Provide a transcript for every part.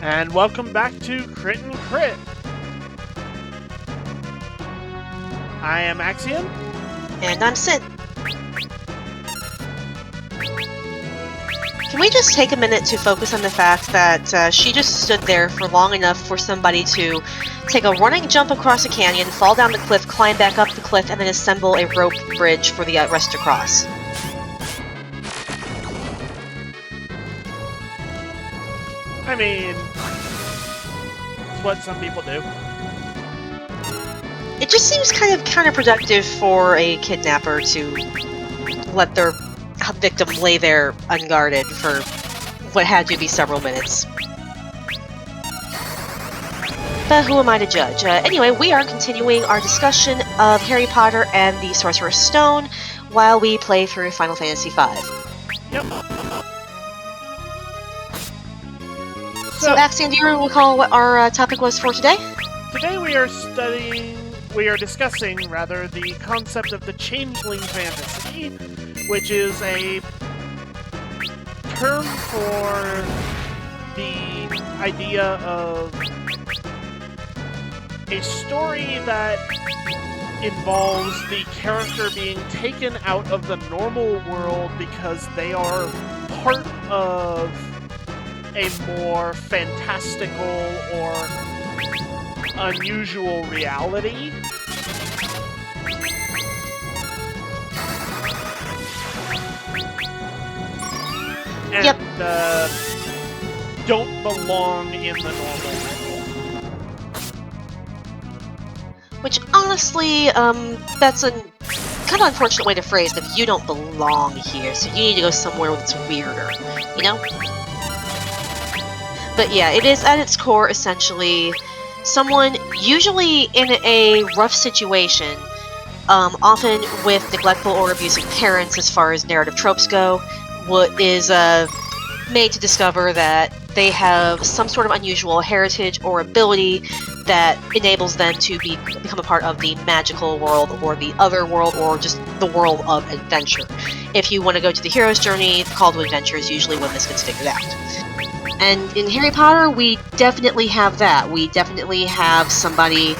And welcome back to Crit and Crit. I am Axion. And I'm Scint. Can we just take a minute to focus on the fact that she just stood there for long enough for somebody to take a running jump across a canyon, fall down the cliff, climb back up the cliff, and then assemble a rope bridge for the rest to cross? I mean, it's what some people do. It just seems kind of counterproductive for a kidnapper to let their victim lay there unguarded for what had to be several minutes. But who am I to judge? Anyway, we are continuing our discussion of Harry Potter and the Sorcerer's Stone while we play through Final Fantasy V. Yep. So, Axion, do you recall what our topic was for today? Today we are discussing the concept of the Changeling Fantasy, which is a term for the idea of a story that involves the character being taken out of the normal world because they are part of a more fantastical or unusual reality. And don't belong in the normal world. Which, honestly, that's a kind of unfortunate way to phrase it. You don't belong here, so you need to go somewhere that's weirder, you know? But yeah, it is at its core, essentially, someone usually in a rough situation, often with neglectful or abusive parents as far as narrative tropes go, is made to discover that they have some sort of unusual heritage or ability that enables them to become a part of the magical world or the other world or just the world of adventure. If you want to go to the hero's journey, the call to adventure is usually when this gets figured out. And in Harry Potter, we definitely have that. We definitely have somebody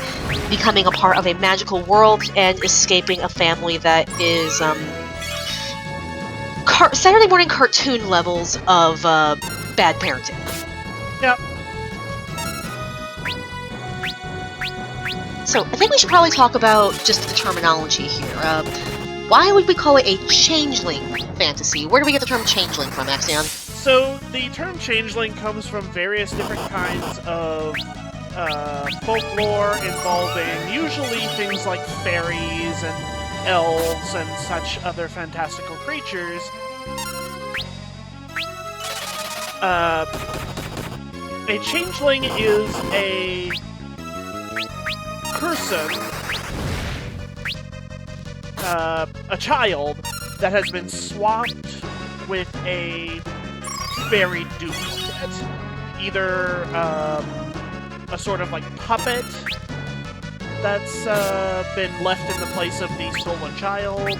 becoming a part of a magical world and escaping a family that is Saturday morning cartoon levels of bad parenting. Yep. So I think we should probably talk about just the terminology here. Why would we call it a changeling fantasy? Where do we get the term changeling from, Axion? So the term changeling comes from various different kinds of folklore involving usually things like fairies and elves and such other fantastical creatures. A changeling is a person, a child, that has been swapped with a fairy duplicate. Either a sort of like puppet that's been left in the place of the stolen child,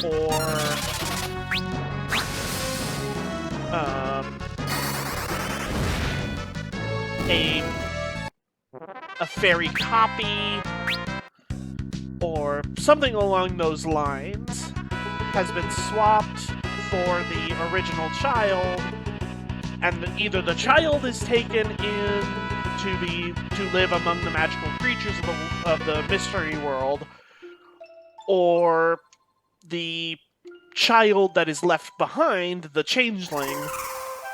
or a fairy copy, or something along those lines, has been swapped for the original child, and either the child is taken in to live among the magical creatures of the mystery world, or the child that is left behind, the changeling,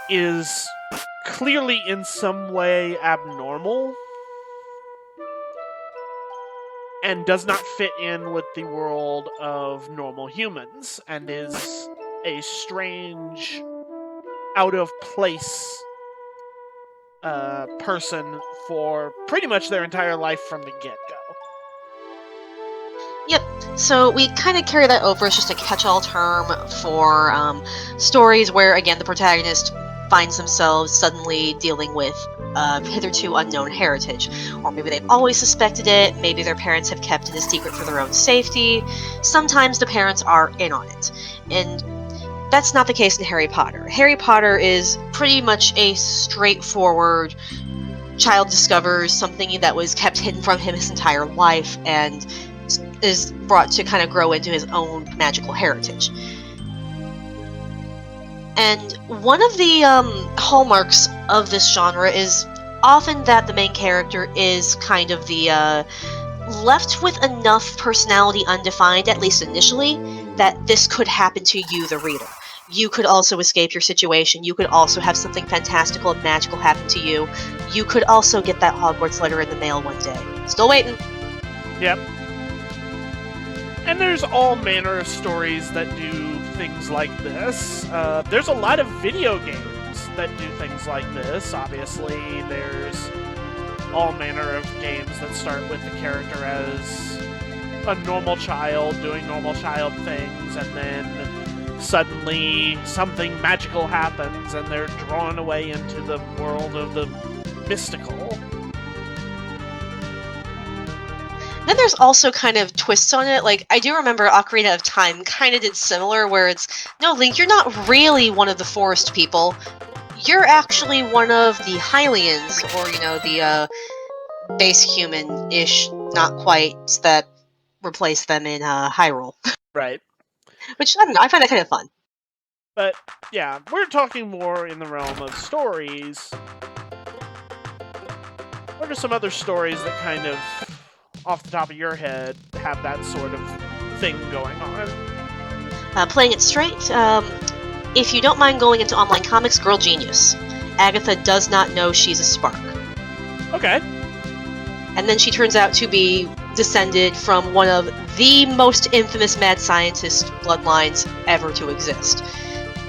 is clearly in some way abnormal and does not fit in with the world of normal humans and is a strange, out-of-place person for pretty much their entire life from the get-go. Yep, so we kind of carry that over as just a catch-all term for stories where, again, the protagonist finds themselves suddenly dealing with hitherto unknown heritage. Or maybe they've always suspected it, maybe their parents have kept it a secret for their own safety. Sometimes the parents are in on it. And that's not the case in Harry Potter. Harry Potter is pretty much a straightforward child discovers something that was kept hidden from him his entire life and is brought to kind of grow into his own magical heritage. And one of the hallmarks of this genre is often that the main character is kind of the left with enough personality undefined, at least initially, that this could happen to you, the reader. You could also escape your situation. You could also have something fantastical and magical happen to you. You could also get that Hogwarts letter in the mail one day. Still waiting. Yep. And there's all manner of stories that do things like this. There's a lot of video games that do things like this. Obviously, there's all manner of games that start with the character as a normal child doing normal child things, and then suddenly something magical happens and they're drawn away into the world of the mystical. Then there's also kind of twists on it. Like, I do remember Ocarina of Time kind of did similar, where it's, no, Link, you're not really one of the forest people. You're actually one of the Hylians, or, the base human-ish, not quite, that replace them in Hyrule. Right. Which, I don't know, I find that kind of fun. But, yeah, we're talking more in the realm of stories. What are some other stories that kind of, off the top of your head, have that sort of thing going on? Playing it straight, if you don't mind going into online comics, Girl Genius. Agatha does not know she's a spark. Okay. And then she turns out to be descended from one of the most infamous mad scientist bloodlines ever to exist.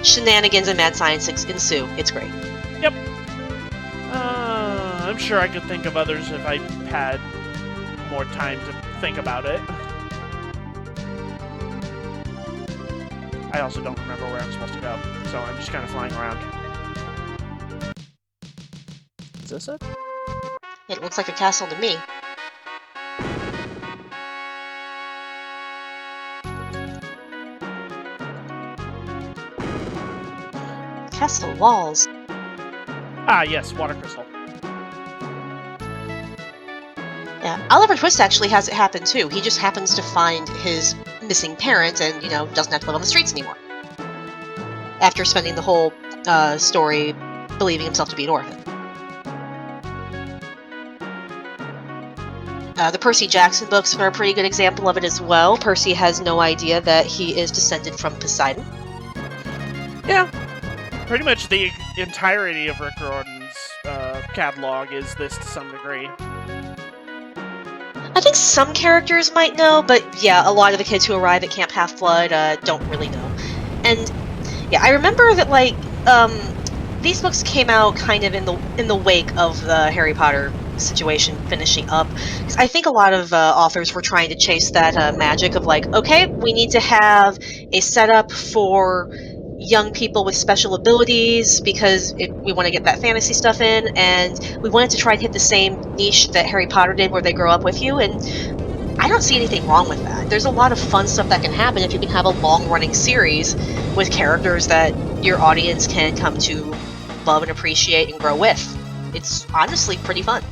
Shenanigans and mad science ensue. It's great. Yep. I'm sure I could think of others if I had more time to think about it. I also don't remember where I'm supposed to go, so I'm just kind of flying around. Is this it? It looks like a castle to me. Castle walls. Ah, yes, water crystal. Yeah, Oliver Twist actually has it happen too. He just happens to find his missing parent and, doesn't have to live on the streets anymore. After spending the whole story believing himself to be an orphan. The Percy Jackson books are a pretty good example of it as well. Percy has no idea that he is descended from Poseidon. Yeah. Pretty much the entirety of Rick Riordan's catalog is this to some degree. I think some characters might know, but yeah, a lot of the kids who arrive at Camp Half-Blood don't really know. And yeah, I remember that these books came out kind of in the wake of the Harry Potter situation finishing up. Because I think a lot of authors were trying to chase that magic of okay, we need to have a setup for young people with special abilities because we want to get that fantasy stuff in, and we wanted to try and hit the same niche that Harry Potter did where they grow up with you, and I don't see anything wrong with that. There's a lot of fun stuff that can happen if you can have a long-running series with characters that your audience can come to love and appreciate and grow with. It's honestly pretty fun.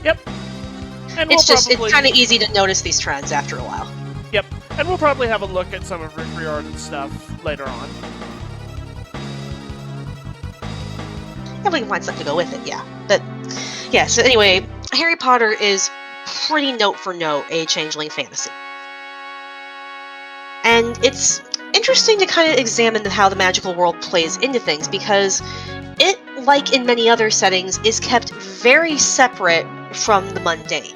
Yep. And it's kind of easy to notice these trends after a while. Yep. And we'll probably have a look at some of Rick Riordan's stuff later on. If we can find something to go with it, yeah. But, yeah, so anyway, Harry Potter is pretty note for note a Changeling Fantasy. And it's interesting to kind of examine how the magical world plays into things, because it, like in many other settings, is kept very separate from the mundane.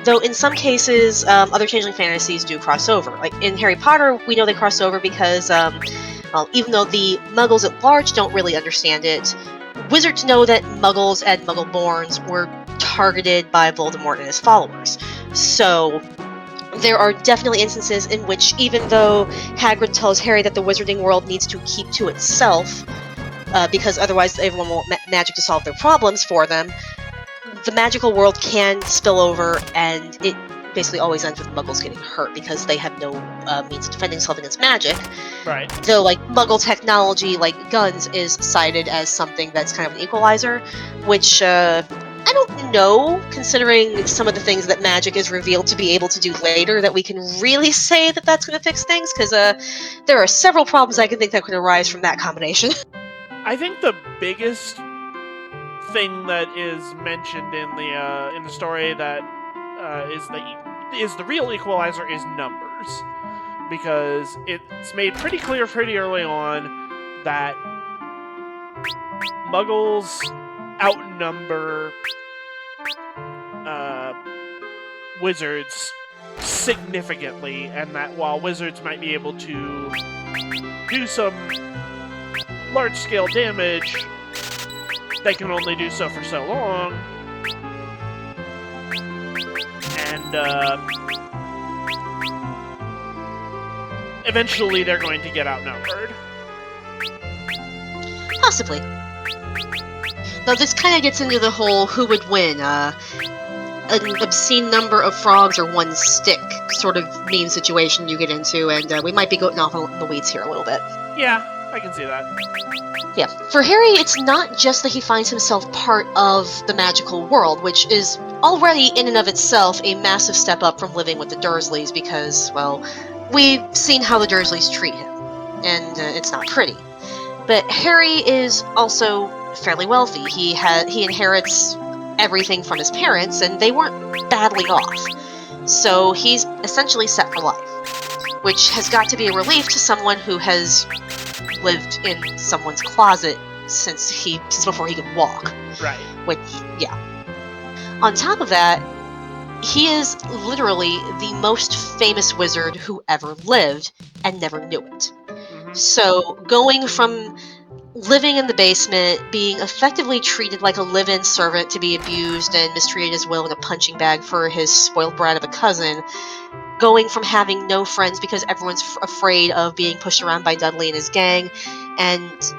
Though in some cases, other Changeling Fantasies do cross over. Like in Harry Potter, we know they cross over because, even though the Muggles at large don't really understand it, wizards know that Muggles and Muggle-borns were targeted by Voldemort and his followers. So there are definitely instances in which, even though Hagrid tells Harry that the wizarding world needs to keep to itself, because otherwise everyone won't magic to solve their problems for them, the magical world can spill over, and it basically always ends with Muggles getting hurt because they have no means of defending themselves against magic. Right. Though, like, Muggle technology, like guns, is cited as something that's kind of an equalizer, which I don't know, considering some of the things that magic is revealed to be able to do later, that we can really say that that's going to fix things, because there are several problems I can think that could arise from that combination. I think the biggest thing that is mentioned in the story that is the real equalizer is numbers, because it's made pretty clear pretty early on that Muggles outnumber wizards significantly, and that while wizards might be able to do some large-scale damage, they can only do so for so long, and eventually they're going to get outnumbered. Possibly. Though this kind of gets into the whole who would win, an obscene number of frogs or one stick sort of meme situation you get into, and we might be going off on the weeds here a little bit. Yeah, I can see that. Yeah, for Harry, it's not just that he finds himself part of the magical world, which is already in and of itself a massive step up from living with the Dursleys, because, well, we've seen how the Dursleys treat him, and it's not pretty. But Harry is also fairly wealthy. He inherits everything from his parents, and they weren't badly off. So he's essentially set for life, which has got to be a relief to someone who has lived in someone's closet since before he could walk. Right. Which, yeah. On top of that, he is literally the most famous wizard who ever lived and never knew it. Mm-hmm. So going from living in the basement, being effectively treated like a live-in servant to be abused and mistreated as well in a punching bag for his spoiled brat of a cousin, going from having no friends because everyone's afraid of being pushed around by Dudley and his gang, and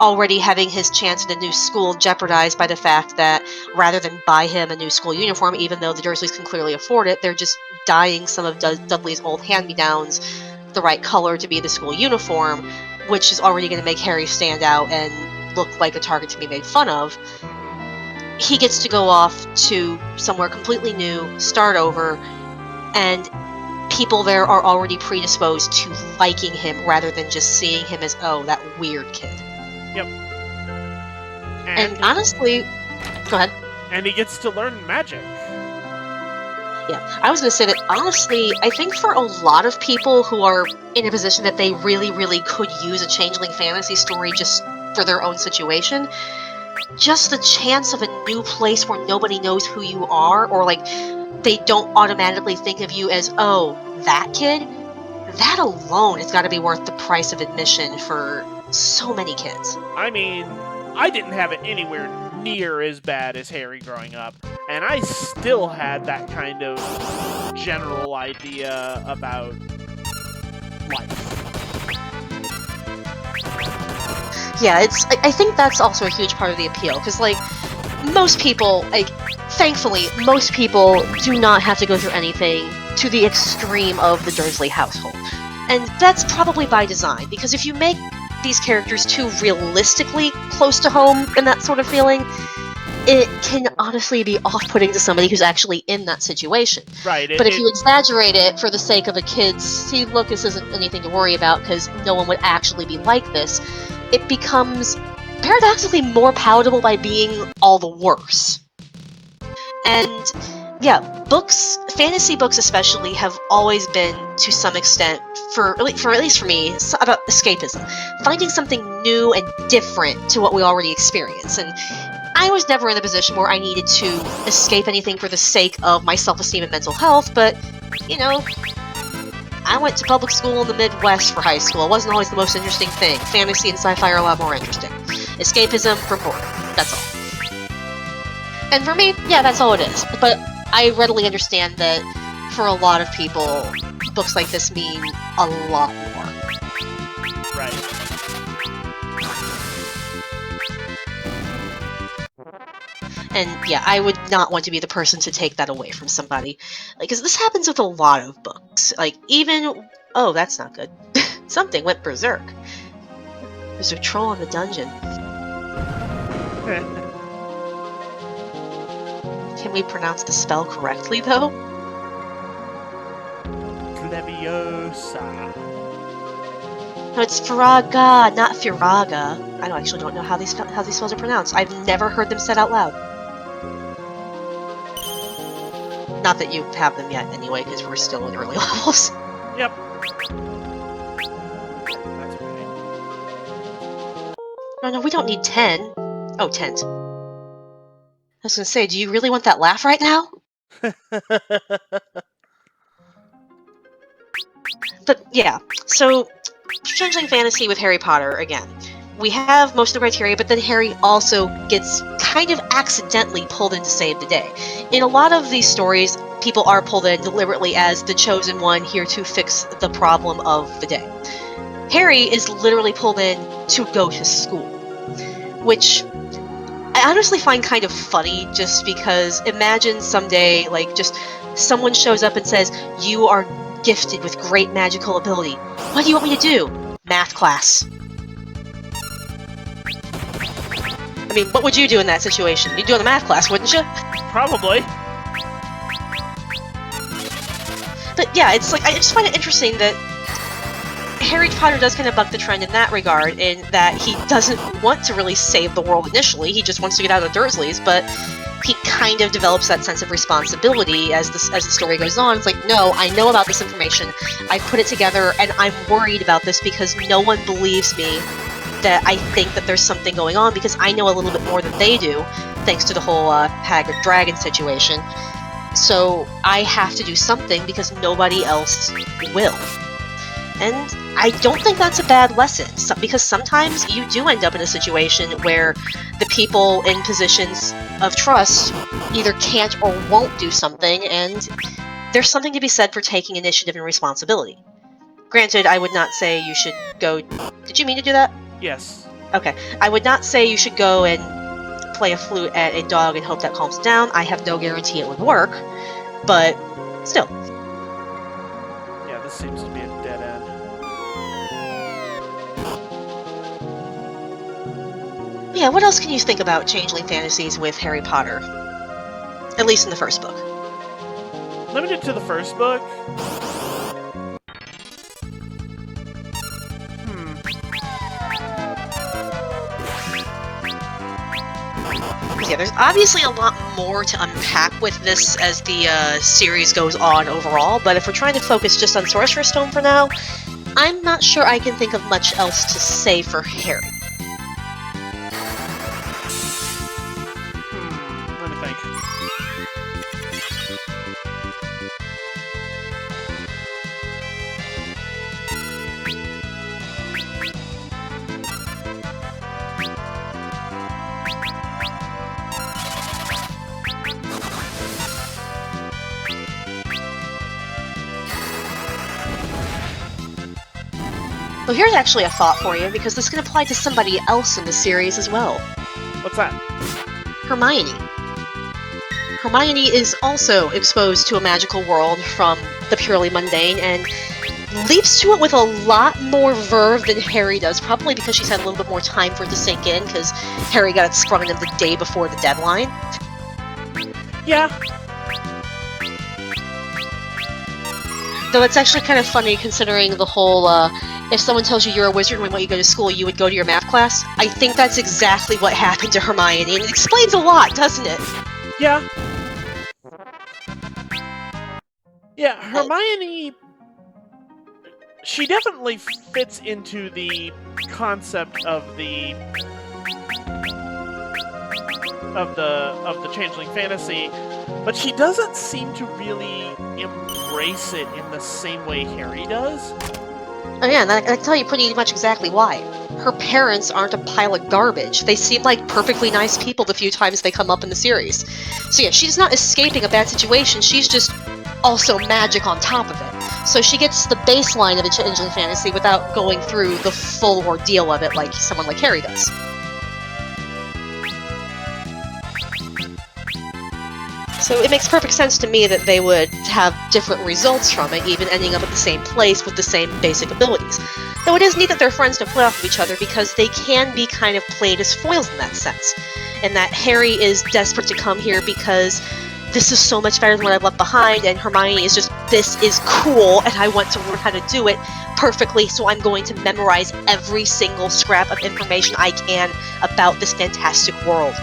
already having his chance at a new school jeopardized by the fact that rather than buy him a new school uniform, even though the Dursleys can clearly afford it, they're just dyeing some of Dudley's old hand-me-downs the right color to be the school uniform, which is already going to make Harry stand out and look like a target to be made fun of. He gets to go off to somewhere completely new, start over, and people there are already predisposed to liking him rather than just seeing him as, oh, that weird kid. Yep. And honestly, go ahead. And he gets to learn magic. Yeah, I was going to say that, honestly, I think for a lot of people who are in a position that they really, really could use a Changeling Fantasy story just for their own situation, just the chance of a new place where nobody knows who you are, or, like, they don't automatically think of you as, oh, that kid, that alone has got to be worth the price of admission for so many kids. I mean, I didn't have it anywhere near as bad as Harry growing up, and I still had that kind of general idea about life. Yeah, I think that's also a huge part of the appeal, because, like, most people, like, thankfully, most people do not have to go through anything to the extreme of the Dursley household. And that's probably by design, because if you make these characters too realistically close to home and that sort of feeling, it can honestly be off-putting to somebody who's actually in that situation. Right. But if you exaggerate it for the sake of a kid's, see, look, this isn't anything to worry about because no one would actually be like this, it becomes paradoxically more palatable by being all the worse. And yeah, books, fantasy books especially, have always been, to some extent, for at least for me, about escapism. Finding something new and different to what we already experience. And I was never in a position where I needed to escape anything for the sake of my self-esteem and mental health, but, you know, I went to public school in the Midwest for high school. It wasn't always the most interesting thing. Fantasy and sci-fi are a lot more interesting. Escapism from boredom. That's all. And for me, yeah, that's all it is. But I readily understand that for a lot of people, books like this mean a lot more. Right. And yeah, I would not want to be the person to take that away from somebody. Because this happens with a lot of books. Like, even... Oh, that's not good. Something went berserk. There's a troll in the dungeon. Can we pronounce the spell correctly, though? Leviosa. No, it's Firaga, not Firaga. I actually don't know how these spells are pronounced. I've never heard them said out loud. Not that you have them yet, anyway, because we're still in early levels. Yep. That's okay. No, we don't need 10. Oh, tent. I was gonna say, do you really want that laugh right now? But yeah, so Changeling Fantasy with Harry Potter, again. We have most of the criteria, but then Harry also gets kind of accidentally pulled in to save the day. In a lot of these stories, people are pulled in deliberately as the chosen one here to fix the problem of the day. Harry is literally pulled in to go to school, which I honestly find kind of funny, just because imagine someday, like, just someone shows up and says, "You are gifted with great magical ability. What do you want me to do?" Math class. I mean, what would you do in that situation? You'd do in a math class, wouldn't you? Probably. But yeah, it's like, I just find it interesting that Harry Potter does kind of buck the trend in that regard, in that he doesn't want to really save the world initially, he just wants to get out of the Dursleys, but he kind of develops that sense of responsibility as the story goes on. It's like, no, I know about this information, I put it together, and I'm worried about this because no one believes me that I think that there's something going on, because I know a little bit more than they do, thanks to the whole Hagrid Dragon situation. So I have to do something because nobody else will. And I don't think that's a bad lesson, because sometimes you do end up in a situation where the people in positions of trust either can't or won't do something, and there's something to be said for taking initiative and responsibility. Granted, I would not say you should go... Did you mean to do that? Yes. Okay. I would not say you should go and play a flute at a dog and hope that calms it down. I have no guarantee it would work, but still. Yeah, this seems to be a dead end. Yeah, what else can you think about Changeling Fantasies with Harry Potter? At least in the first book. Limited to the first book. Yeah, there's obviously a lot more to unpack with this as the series goes on overall, but if we're trying to focus just on Sorcerer's Stone for now, I'm not sure I can think of much else to say for Harry. Let me think. Well, here's actually a thought for you, because this can apply to somebody else in the series as well. What's that? Hermione. Hermione is also exposed to a magical world from the purely mundane, and leaps to it with a lot more verve than Harry does, probably because she's had a little bit more time for it to sink in, because Harry got it sprung on him the day before the deadline. Yeah. Though it's actually kind of funny considering the whole, if someone tells you you're a wizard when you go to school, you would go to your math class. I think that's exactly what happened to Hermione, and it explains a lot, doesn't it? Yeah. Yeah, Hermione... She definitely fits into the concept of the Changeling Fantasy, but she doesn't seem to really embrace it in the same way Harry does. Oh yeah, and I can tell you pretty much exactly why. Her parents aren't a pile of garbage. They seem like perfectly nice people the few times they come up in the series. So yeah, she's not escaping a bad situation, she's just also magic on top of it. So she gets the baseline of a Changeling Fantasy without going through the full ordeal of it like someone like Harry does. So it makes perfect sense to me that they would have different results from it, even ending up at the same place with the same basic abilities. Though it is neat that they're friends to play off of each other because they can be kind of played as foils in that sense. And that Harry is desperate to come here because this is so much better than what I've left behind, and Hermione is just, this is cool, and I want to learn how to do it perfectly, so I'm going to memorize every single scrap of information I can about this fantastic world.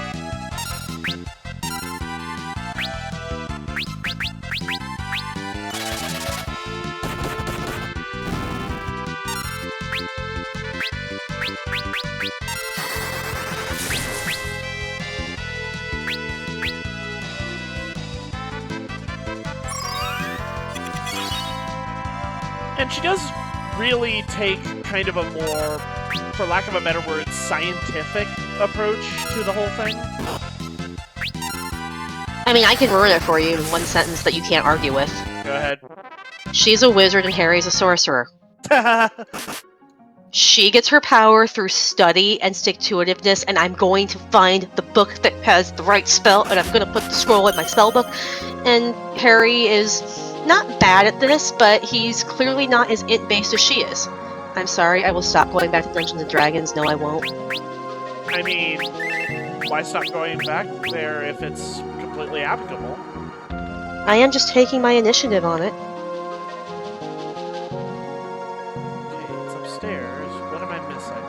And she does really take kind of a more, for lack of a better word, scientific approach to the whole thing. I mean, I can ruin it for you in one sentence that you can't argue with. Go ahead. She's a wizard and Harry's a sorcerer. She gets her power through study and stick-to-itiveness, and I'm going to find the book that has the right spell, and I'm going to put the scroll in my spell book. And Harry is not bad at this, but he's clearly not as int-based as she is. I'm sorry, I will stop going back to Dungeons & Dragons. No, I won't. I mean, why stop going back there if it's completely applicable? I am just taking my initiative on it. Okay, it's upstairs. What am I missing?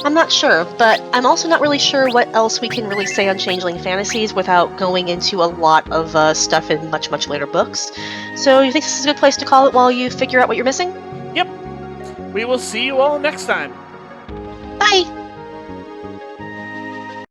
I'm not sure, but I'm also not really sure what else we can really say on Changeling Fantasies without going into a lot of stuff in much, much later books. So you think this is a good place to call it while you figure out what you're missing? Yep. We will see you all next time. Bye!